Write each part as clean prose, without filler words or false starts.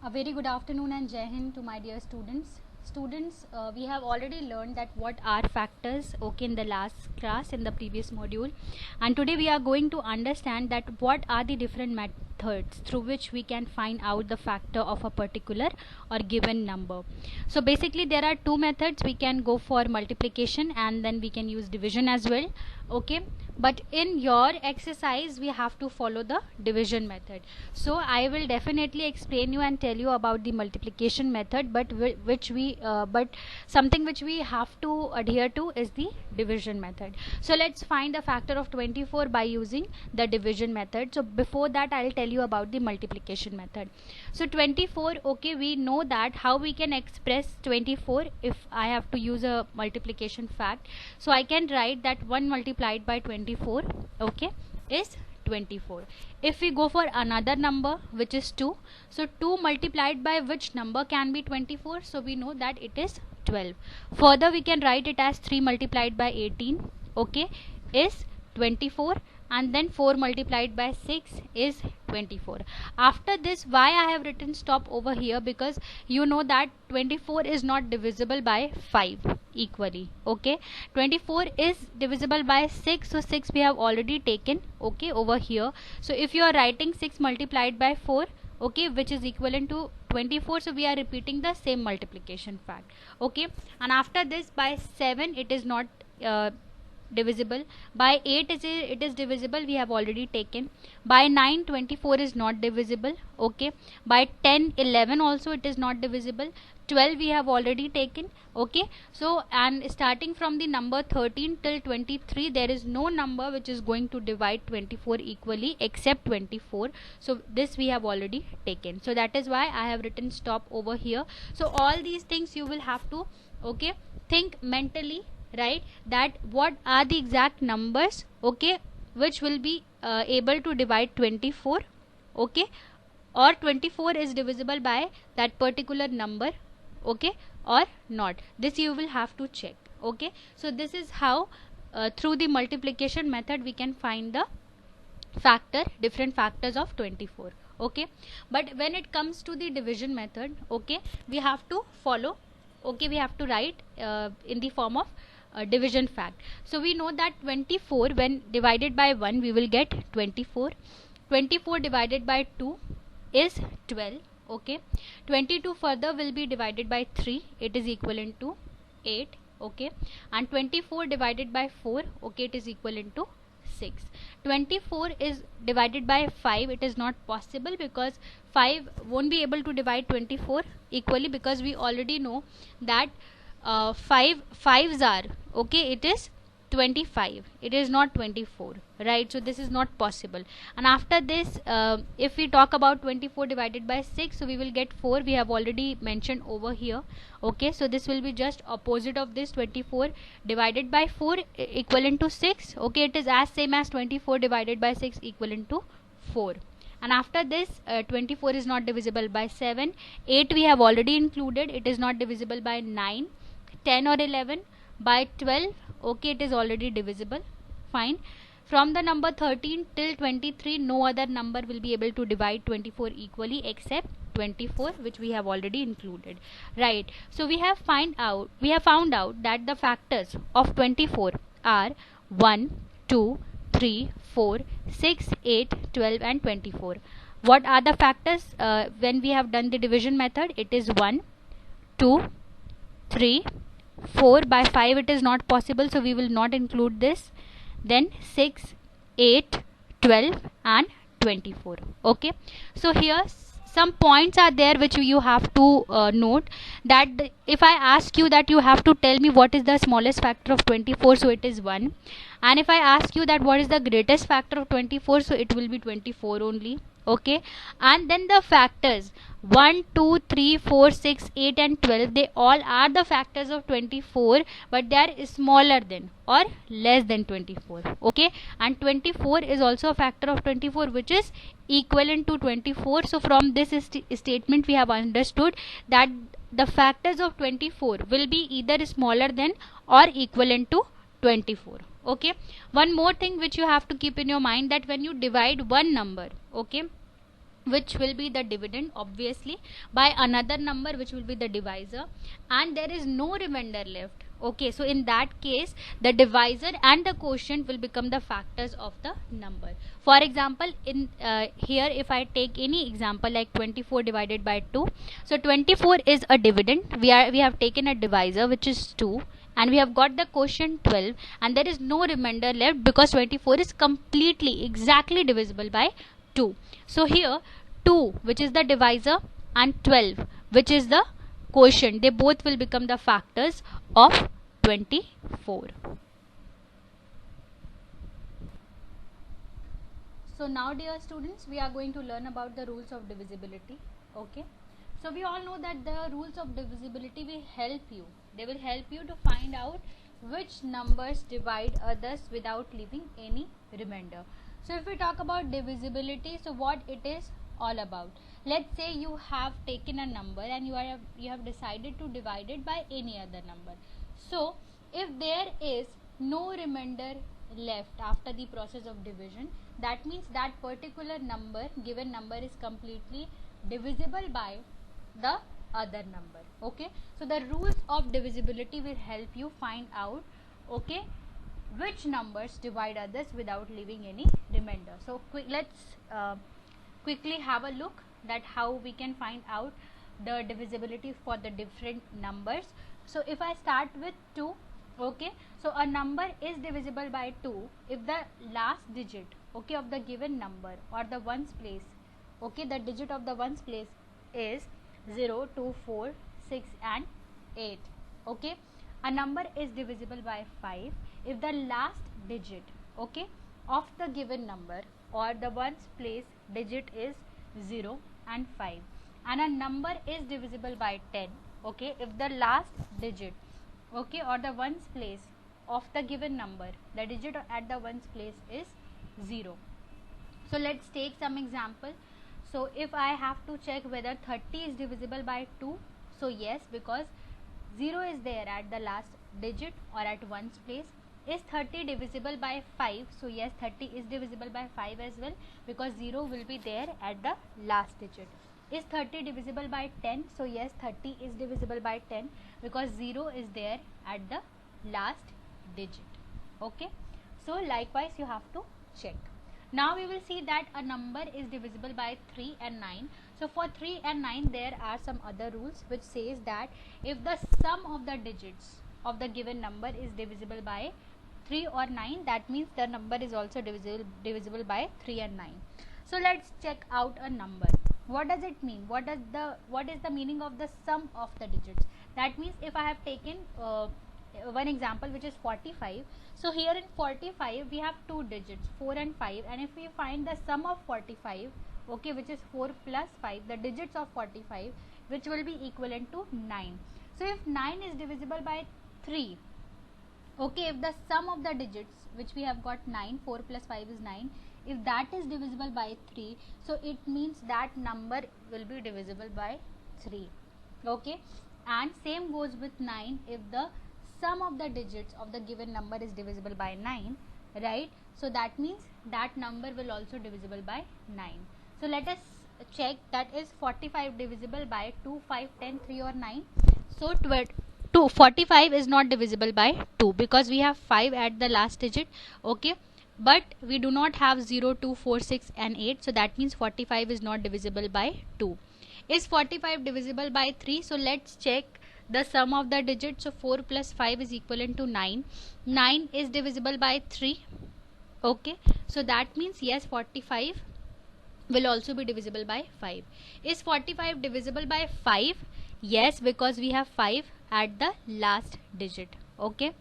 A very good afternoon and Jai Hind to my dear students. Students, we have already learned that what are factors, okay, in the last class, in the previous module, and today we are going to understand that what are the different methods through which we can find out the factor of a particular or given number. So basically there are two methods. We can go for multiplication and then we can use division as well, okay, but in your exercise we have to follow the division method. So I will definitely explain you and tell you about the multiplication method, but something which we have to adhere to is the division method. So let's find the factor of 24 by using the division method. So before that I'll tell you about the multiplication method. So 24, okay, we know that how we can express 24 if I have to use a multiplication fact. So I can write that 1 multiplied by 24, okay, is 24. If we go for another number which is 2, so 2 multiplied by which number can be 24? So we know that it is 12. Further we can write it as 3 multiplied by 18, okay, is 24, and then 4 multiplied by 6 is 24. After this, why I have written stop over here? Because you know that 24 is not divisible by 5 equally, okay. 24 is divisible by 6, so 6 we have already taken, okay, over here. So if you are writing 6 multiplied by 4, okay, which is equivalent to 24, so we are repeating the same multiplication fact, okay. And after this, by 7 it is not divisible, by 8 it is divisible, we have already taken. By 9 24 is not divisible, okay. By 10 11 also it is not divisible. 12 we have already taken, okay. So and starting from the number 13 till 23, there is no number which is going to divide 24 equally except 24. So this we have already taken, so that is why I have written stop over here. So all these things you will have to, okay, think mentally, right, that what are the exact numbers, okay, which will be able to divide 24, okay, or 24 is divisible by that particular number, okay, or not. This you will have to check, okay. So this is how through the multiplication method we can find the factor, different factors of 24, okay. But when it comes to the division method, okay, we have to follow, okay, we have to write in the form of division fact. So we know that 24 when divided by 1 we will get 24. 24 divided by 2 is 12, okay. 22 further will be divided by 3, it is equivalent to 8, okay. And 24 divided by 4, okay, it is equivalent to 6. 24 is divided by 5, it is not possible because 5 won't be able to divide 24 equally, because we already know that 5 fives are, okay, it is 25, it is not 24, right. So this is not possible. And after this, if we talk about 24 divided by 6, so we will get 4, we have already mentioned over here, okay. So this will be just opposite of this. 24 divided by 4 equivalent to 6, okay, it is as same as 24 divided by 6 equivalent to 4. And after this, 24 is not divisible by 7. 8 we have already included, it is not divisible by 9, 10 or 11. By 12, okay, it is already divisible, fine. From the number 13 till 23, no other number will be able to divide 24 equally except 24, which we have already included, right. So we have found out that the factors of 24 are 1 2 3 4 6 8 12 and 24. What are the factors when we have done the division method? It is 1 2 3 4. By 5 it is not possible, so we will not include this. Then 6 8 12 and 24, okay. So here some points are there which you have to note, that if I ask you that you have to tell me what is the smallest factor of 24, so it is 1. And if I ask you that what is the greatest factor of 24, so it will be 24 only, okay. And then the factors 1 2 3 4 6 8 and 12, they all are the factors of 24, but they are smaller than or less than 24, okay. And 24 is also a factor of 24 which is equivalent to 24. So from this statement we have understood that the factors of 24 will be either smaller than or equivalent to 24, okay. One more thing which you have to keep in your mind, that when you divide one number, okay, which will be the dividend obviously, by another number which will be the divisor, and there is no remainder left. Okay, so in that case the divisor and the quotient will become the factors of the number. For example, in here if I take any example like 24 divided by 2, so 24 is a dividend, we have taken a divisor which is 2, and we have got the quotient 12, and there is no remainder left because 24 is completely exactly divisible by 2. So here 2, which is the divisor, and 12, which is the quotient, they both will become the factors of 24. So now dear students, we are going to learn about the rules of divisibility. Okay, so we all know that the rules of divisibility will help you, they will help you to find out which numbers divide others without leaving any remainder. So if we talk about divisibility, so what it is all about, let's say you have taken a number and you have decided to divide it by any other number. So if there is no remainder left after the process of division, that means that particular number, given number, is completely divisible by the other number. Okay, so the rules of divisibility will help you find out, okay, which numbers divide others without leaving any remainder. So let's quickly have a look that how we can find out the divisibility for the different numbers. So if I start with 2, okay, so a number is divisible by 2 if the last digit, okay, of the given number or the ones place, okay, the digit of the ones place is 0, 2, 4, 6 and 8. Okay, a number is divisible by 5 if the last digit, okay, of the given number or the ones place digit is 0 and 5, and a number is divisible by 10, okay, if the last digit, okay, or the ones place of the given number, the digit at the ones place is 0. So let's take some example. So if I have to check whether 30 is divisible by 2, so yes, because 0 is there at the last digit or at ones place. Is 30 divisible by 5? So yes, 30 is divisible by 5 as well, because 0 will be there at the last digit. Is 30 divisible by 10? So yes, 30 is divisible by 10 because 0 is there at the last digit. Okay, so likewise you have to check. Now we will see that a number is divisible by 3 and 9. So for 3 and 9 there are some other rules which says that if the sum of the digits of the given number is divisible by 3 or 9, that means the number is also divisible by 3 and 9. So let's check out a number. What does it mean? What is the meaning of the sum of the digits? That means if I have taken one example which is 45, so here in 45 we have two digits 4 and 5, and if we find the sum of 45, okay, which is 4 plus 5, the digits of 45, which will be equivalent to 9. So if 9 is divisible by 3, okay, if the sum of the digits which we have got 9, 4 plus 5 is 9, if that is divisible by 3, so it means that number will be divisible by 3. Okay, and same goes with 9, if the sum of the digits of the given number is divisible by 9, right? So that means that number will also divisible by 9. So let us check, that is 45 divisible by 2, 5, 10, 3 or 9. So 45 is not divisible by 2 because we have 5 at the last digit, okay, but we do not have 0, 2, 4, 6 and 8, so that means 45 is not divisible by 2. Is 45 divisible by 3? So let's check the sum of the digits. So 4 plus 5 is equivalent to 9. 9 is divisible by 3, okay, so that means yes, 45 will also be divisible by 5. Is 45 divisible by 5? Yes, because we have 5 at the last digit. Okay,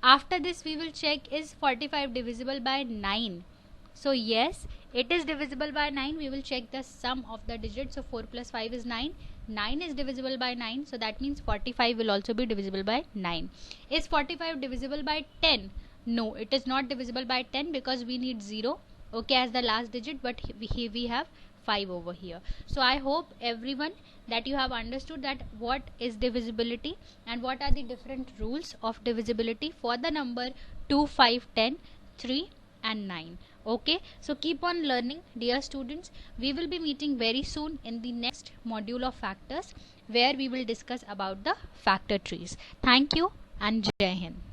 after this we will check, is 45 divisible by 9? So yes, it is divisible by 9. We will check the sum of the digits. So 4 plus 5 is 9. 9 is divisible by 9, so that means 45 will also be divisible by 9. Is 45 divisible by 10? No, it is not divisible by 10 because we need 0, okay, as the last digit, but we have 5 over here. So I hope everyone that you have understood that what is divisibility and what are the different rules of divisibility for the number 2, 5, 10, 3 and 9. Okay, so keep on learning, dear students. We will be meeting very soon in the next module of factors, where we will discuss about the factor trees. Thank you and Jai Hind.